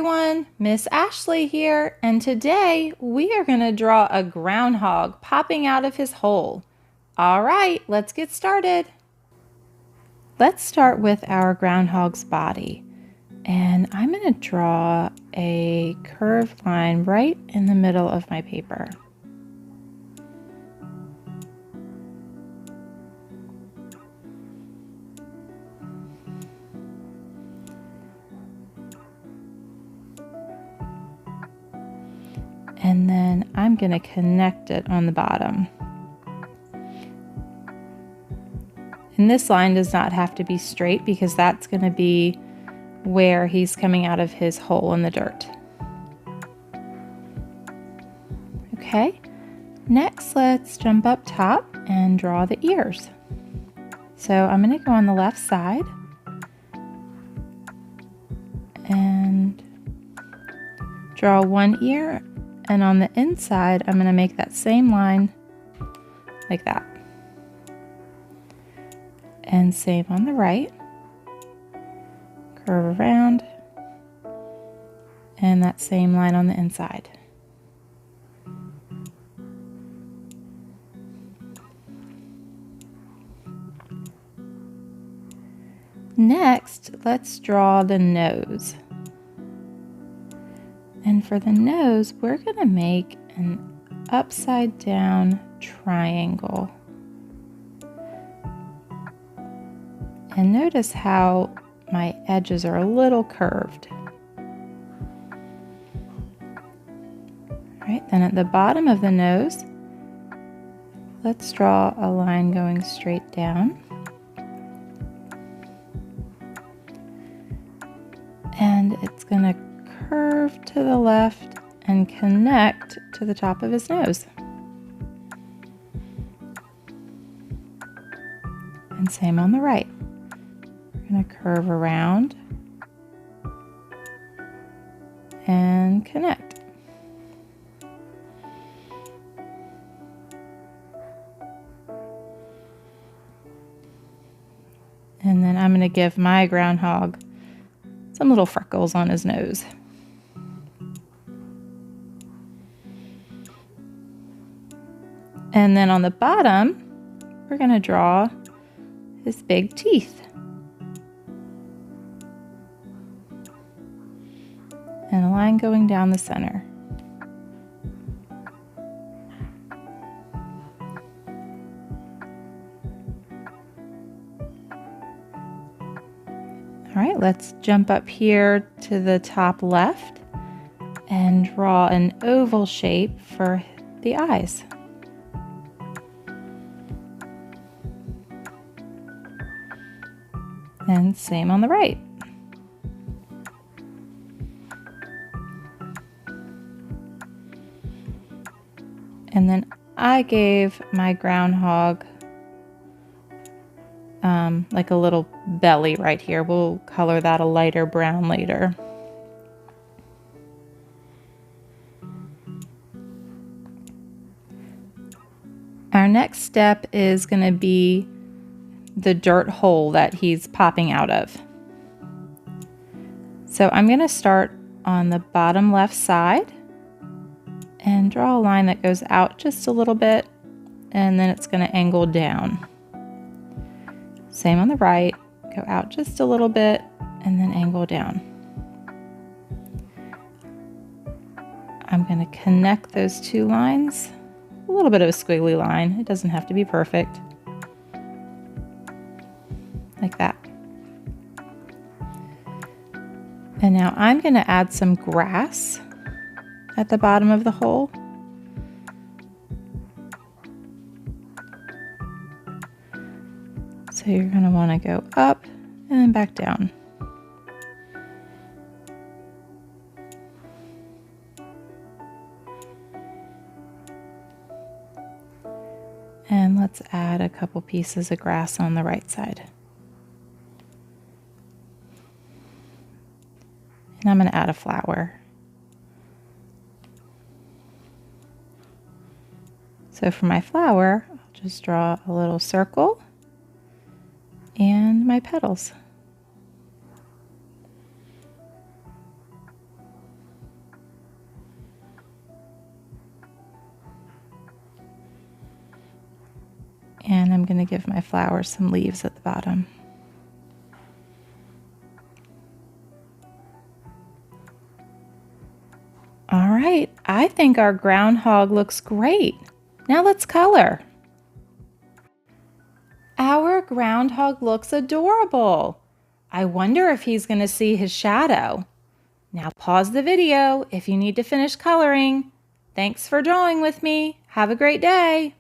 everyone, Miss Ashley here, and today we are going to draw a groundhog popping out of his hole. All right, let's get started. Let's start with our groundhog's body, and I'm going to draw a curved line right in the middle of my paper. And then I'm going to connect it on the bottom. And this line does not have to be straight because that's going to be where he's coming out of his hole in the dirt. Okay, next let's jump up top and draw the ears. So I'm going to go on the left side and draw one ear. And on the inside, I'm going to make that same line like that. And same on the right. Curve around. And that same line on the inside. Next, let's draw the nose. And for the nose, we're going to make an upside down triangle. And notice how my edges are a little curved. All right, then at the bottom of the nose, let's draw a line going straight down. And it's going to curve to the left and connect to the top of his nose. And same on the right. We're going to curve around and connect. And then I'm going to give my groundhog some little freckles on his nose. And then on the bottom, we're going to draw his big teeth. And a line going down the center. All right, let's jump up here to the top left and draw an oval shape for the eyes. And same on the right. And then I gave my groundhog like a little belly right here. We'll color that a lighter brown later. Our next step is going to be the dirt hole that he's popping out of. So I'm going to start on the bottom left side and draw a line that goes out just a little bit, and then it's going to angle down. Same on the right, go out just a little bit and then angle down. I'm going to connect those two lines, a little bit of a squiggly line. It doesn't have to be perfect. Like that. And now I'm going to add some grass at the bottom of the hole. So you're going to want to go up and then back down. And let's add a couple pieces of grass on the right side. And I'm going to add a flower. So for my flower, I'll just draw a little circle and my petals. And I'm going to give my flowers some leaves at the bottom. All right, I think our groundhog looks great. Now let's color. Our groundhog looks adorable. I wonder if he's going to see his shadow. Now pause the video if you need to finish coloring. Thanks for drawing with me. Have a great day.